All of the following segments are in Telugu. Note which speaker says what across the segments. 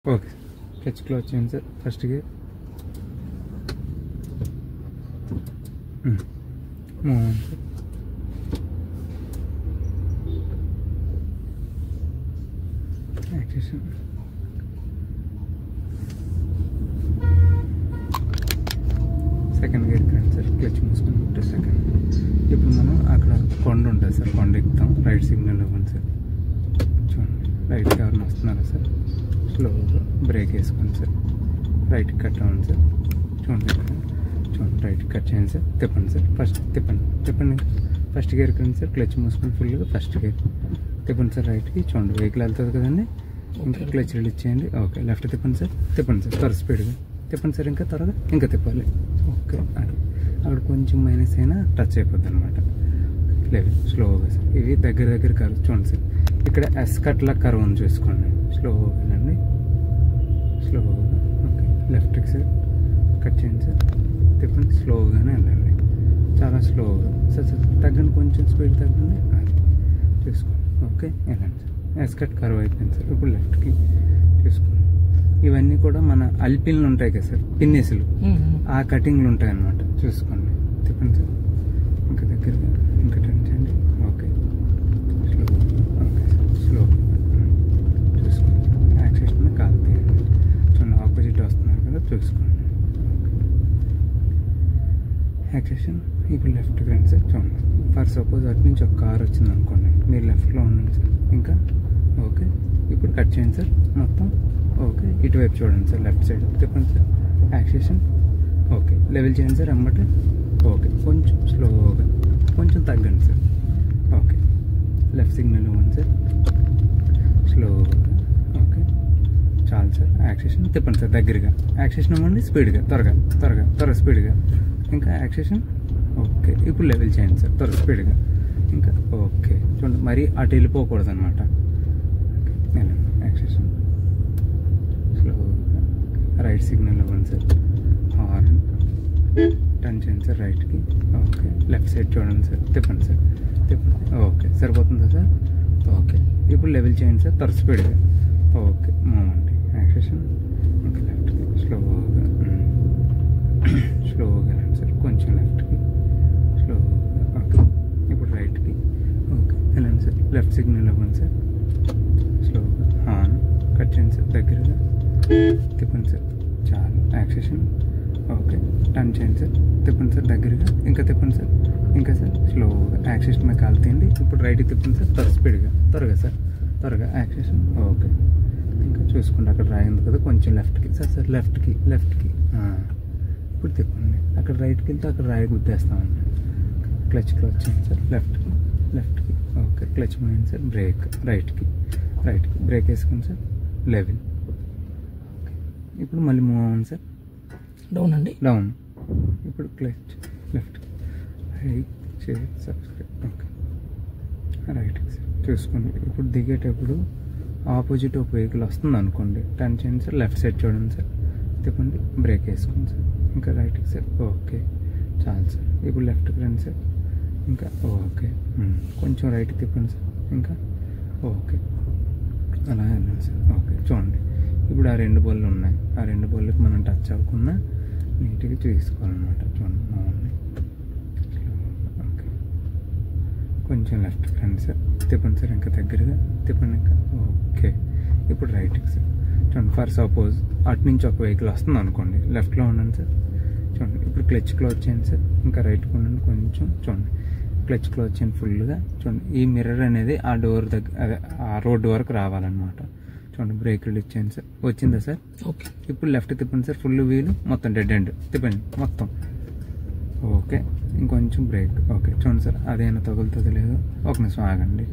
Speaker 1: ఓకే క్లచ్ క్లోజ్ చేయండి sir. First gear move sir. Action second gear కండి సార్. క్లచ్ మూసుకొని ఉంటే సెకండ్. ఇప్పుడు మనం అక్కడ కొండ ఉంటుంది సార్, కొండ ఎక్కుతాం. రైట్ సిగ్నల్ ఇవ్వండి సార్. చూడండి రైట్కి ఎవరైనా వస్తున్నారా సార్. స్లోగా బ్రేక్ వేసుకోండి సార్. రైట్కి కట్ అవ్వండి సార్. చూడండి రైట్కి కట్ చేయండి సార్. తిప్పండి సార్. ఫస్ట్ తిప్పండి ఫస్ట్ గేర్ కండి సార్. క్లచ్ మూసుకొని ఫుల్గా ఫస్ట్ గేర్ తిప్పండి సార్. రైట్కి చూడండి వెహికల్ వెళ్తుంది కదండి. ఇంకా క్లచ్ రిలీజ్ చేయండి. ఓకే లెఫ్ట్ తిప్పండి సార్. త్వర స్పీడ్గా తిప్పండి సార్. ఇంకా త్వరగా ఇంకా తిప్పాలి. ఓకే అది అక్కడ కొంచెం మైనస్ అయినా టచ్ అయిపోద్ది అనమాట. లేదు స్లోగా సార్. ఇవి దగ్గర కర్వ్ చూడండి సార్. ఇక్కడ ఎస్ కట్లా కర్వ్ అని చూసుకోండి. స్లోగానండి, స్లోగా. ఓకే లెఫ్ట్కి సార్ కట్ చేయండి సార్. తిప్పండి. స్లోగానే వెళ్ళండి, చాలా స్లోగా సార్. తగ్గండి, కొంచెం స్పీడ్ తగ్గండి. అది చూసుకోండి. ఓకే వెళ్ళండి సార్. ఎస్ కట్ కర్వ్ అయిపోయింది సార్. ఇప్పుడు లెఫ్ట్కి చూసుకోండి. ఇవన్నీ కూడా మన అల్పిన్లు ఉంటాయి కదా సార్, పిన్నిసులు, ఆ కటింగ్లు ఉంటాయి అన్నమాట. చూసుకోండి. తిప్పండి సార్. ఇంకా దగ్గరగా ఇంకా టర్న్ చేయండి. Okay slow. Okay sir slow చూసుకోండి. యాక్సిషన్ కాల్ తీయండి. చూడండి ఆపోజిట్ వస్తున్నారు కదా, చూసుకోండి. యాక్సిషన్ ఇప్పుడు లెఫ్ట్కి రండి సార్. చూడండి ఫర్ సపోజ్ అటు నుంచి ఒక కార్ వచ్చింది అనుకోండి, మీరు లెఫ్ట్లో ఉండండి సార్. ఇంకా ఓకే ఇప్పుడు కట్ చేయండి సార్ మొత్తం. ఓకే ఇటువైపు చూడండి సార్, లెఫ్ట్ సైడ్ తిప్పండి సార్. యాక్సిషన్ ఓకే లెవెల్ చేయండి సార్. అమ్మటే ఓకే కొంచెం స్లోగా కొంచెం తగ్గండి సార్. ఓకే లెఫ్ట్ సిగ్నల్ ఇవ్వండి సార్. స్లోగా ఓకే చాలు సార్. యాక్సిషన్ తిప్పండి సార్ దగ్గరగా. యాక్సిషన్ ఇవ్వండి స్పీడ్గా, త్వరగా స్పీడ్గా. ఇంకా యాక్సిషన్ ఓకే ఇప్పుడు లెవెల్ చేయండి సార్. త్వరగా స్పీడ్గా. ఇంకా ఓకే చూడండి మరీ అటు వెళ్ళిపోకూడదు అనమాట. యాక్సిషన్ స్లోగా రైట్ సిగ్నల్ ఇవ్వండి సార్. హార్న్ టర్న్ చేయండి సార్ రైట్కి. ఓకే లెఫ్ట్ సైడ్ చూడండి సార్. తిప్పండి సార్. ఓకే సరిపోతుందా సార్. ఓకే ఇప్పుడు లెవెల్ చేయండి సార్. త్వర స్పీడ్గా. Okay movement action. ఇంకా లెఫ్ట్కి స్లోగా రండి సార్. కొంచెం లెఫ్ట్కి స్లోగా. ఓకే ఇప్పుడు రైట్కి. ఓకే వెళ్ళండి సార్. లెఫ్ట్ సిగ్నల్ ఇవ్వండి సార్. స్లోగా హార్న్ కట్ చేయండి సార్. దగ్గరగా తిప్పండి సార్. చాలు. యాక్షన్ ఓకే టర్న్ చేయండి సార్. తిప్పండి సార్ దగ్గరగా. ఇంకా తిప్పండి సార్. ఇంకా సార్ స్లోగా. యాక్సిషన్ మీద కాల్ తీయండి. ఇప్పుడు రైట్కి తిప్పండి సార్. స్పీడ్గా త్వరగా సార్. Acquisition okay. ఇంకా చూసుకోండి అక్కడ రాయి ఉంది కదా, కొంచెం లెఫ్ట్కి సార్. లెఫ్ట్కి ఇప్పుడు తిప్పండి. అక్కడ రైట్కి వెళ్తే అక్కడ రాయి గుద్దేస్తామండి. క్లచ్ క్లోజ్ చేయండి సార్. లెఫ్ట్కి ఓకే క్లచ్ పోయింది సార్. బ్రేక్ రైట్కి బ్రేక్ వేసుకోండి సార్. Level okay. ఇప్పుడు మళ్ళీ మూవ్ అవ్వండి సార్. డౌన్. ఇప్పుడు clutch left right share subscribe. Okay రైట్కి సార్ చూసుకోండి. ఇప్పుడు దిగేటప్పుడు ఆపోజిట్ ఒక వెహికల్ వస్తుంది అనుకోండి, టర్న్ చేయండి సార్. లెఫ్ట్ సైడ్ చూడండి సార్. తిప్పండి. బ్రేక్ వేసుకోండి సార్. ఇంకా రైట్కి సార్. ఓకే చాలు సార్. ఇప్పుడు లెఫ్ట్కి రండి సార్. ఇంకా ఓకే కొంచెం రైట్కి తిప్పండి సార్. ఇంకా ఓకే అలా వెళ్ళండి సార్. ఓకే చూడండి ఇప్పుడు ఆ రెండు బళ్ళు ఉన్నాయి. ఆ రెండు బళ్ళకి మనం టచ్ అవ్వకుండా నీట్గా చూసుకోవాలన్నమాట. చూడండి మామూలు. ఓకే కొంచెం లెఫ్ట్కి రండి సార్. తిప్పండి సార్. ఇంకా దగ్గరగా తిప్పండి. ఇంకా ఓకే ఇప్పుడు రైట్కి సార్. చూడండి ఫర్ సపోజ్ అటు నుంచి ఒక వెహికల్ వస్తుంది అనుకోండి, లెఫ్ట్లో ఉండండి సార్. చూడండి ఇప్పుడు క్లచ్ క్లోజ్ చేయండి సార్. ఇంకా రైట్కి ఉండండి కొంచెం. చూడండి క్లచ్ క్లోజ్ చేయండి ఫుల్గా. చూడండి ఈ మిర్రర్ అనేది ఆ డోర్ దగ్గర, అదే ఆ రోడ్డు వరకు రావాలన్నమాట. చూడండి బ్రేక్ రిలీజ్ చేయండి సార్. వచ్చిందా సార్. ఓకే ఇప్పుడు లెఫ్ట్ తిప్పండి సార్. ఫుల్ వీలు మొత్తం డెడ్ ఎండ్ తిప్పండి మొత్తం. ఓకే ఇంకొంచెం బ్రేక్. ఓకే చూడండి సార్ అదేనా తగులుతుంది లేదు. ఒక నిమిషం ఆగండి.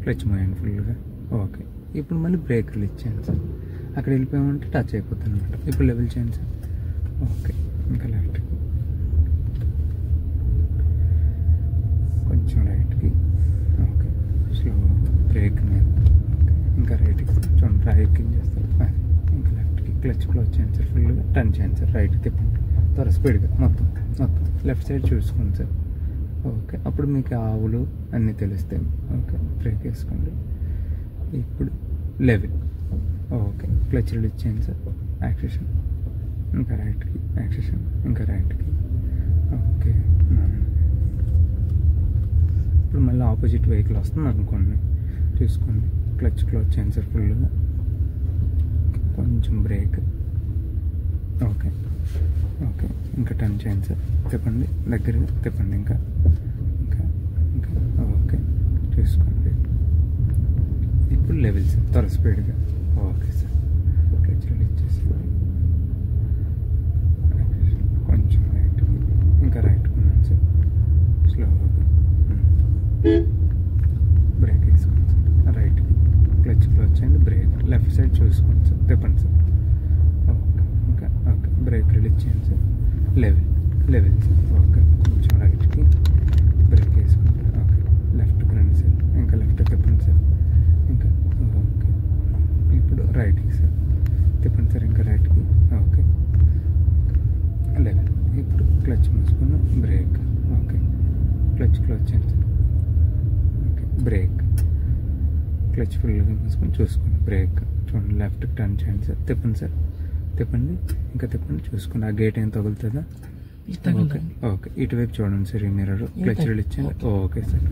Speaker 1: క్లచ్ మోయండి ఫుల్గా. ఓకే ఇప్పుడు మళ్ళీ బ్రేక్ రిలీజ్ చేయండి సార్. అక్కడ వెళ్ళిపోయామంటే టచ్ అయిపోతుంది అనమాట. ఇప్పుడు లెవెల్ చేయండి సార్. ఓకే ఇంకా లెఫ్ట్కి కొంచెం రైట్కి. ఓకే స్లోగా బ్రేక్ మీద. ఓకే ఇంకా రైట్కి చూడండి రైట్కి చేస్తారు. ఇంకా లెఫ్ట్కి క్లచ్ క్లోజ్ చేయండి సార్. ఫుల్గా టర్న్ చేయండి సార్. రైట్ తిప్పండి. త్వర స్పీడ్గా మొత్తం లెఫ్ట్ సైడ్ చూసుకోండి సార్. ఓకే అప్పుడు మీకు ఆవులు అన్నీ తెలుస్తాయి. ఓకే బ్రేక్ వేసుకోండి. ఇప్పుడు లెవెల్. ఓకే క్లచ్ రిలీజ్ చేయండి సార్. యాక్సేషన్, ఇంకా రైట్కి యాక్సేషన్, ఇంకా రైట్కి. ఓకే. ఇప్పుడు మళ్ళీ ఆపోజిట్ వెహికల్ వస్తుంది అనుకోండి, చూసుకోండి. క్లచ్ క్లోజ్ చేయండి సార్ ఫుల్గా. కొంచెం బ్రేక్. Okay okay. ఇంకా టర్న్ చేయండి సార్. తిప్పండి, దగ్గరగా తిప్పండి. ఇంకా ఇంకా ఇంకా ఓకే. చూసుకోండి. ఇప్పుడు లెవెల్ సార్, త్వర స్పీడ్గా. Okay sir. క్లచ్ రిలీజ్ చేసి కొంచెం రైట్కి, ఇంకా రైట్ కొన్నాను సార్. స్లోగా బ్రేక్ వేసుకోండి సార్. రైట్కి క్లచ్ క్లోజ్ చేయండి. బ్రేక్ లెఫ్ట్ సైడ్ చూసుకోండి సార్. తిప్పండి సార్. ఓకే. ఇంకా ఓకే. బ్రేక్ రిలీజ్ చేయండి సార్. Level sir. ఓకే. కొంచెం రైట్కి బ్రేక్ వేసుకోండి. ఓకే. లెఫ్ట్కి రండి సార్. ఇంకా లెఫ్ట్ తిప్పండి సార్. ఇంకా ఓకే. ఇప్పుడు రైట్కి సార్. తిప్పండి సార్. ఇంకా రైట్కి. ఓకే. లెవెల్. ఇప్పుడు క్లచ్ మూసుకుని బ్రేక్. ఓకే. క్లచ్ క్లోజ్ చేయండి సార్. ఓకే. బ్రేక్. క్లచ్ ఫుల్గా మూసుకొని చూసుకోండి. బ్రేక్ చూడండి. లెఫ్ట్కి టర్న్ చేయండి సార్. తిప్పండి సార్. తిప్పండి. ఇంకా తిప్పండి. చూసుకోండి. ఆ గేట్ ఏం తగులుతుందా? Okay okay. ఇటువైపు చూడండి సార్. ఈ మిర్రర్. క్లచ్ రిలీజ్ చేయండి. Okay sir.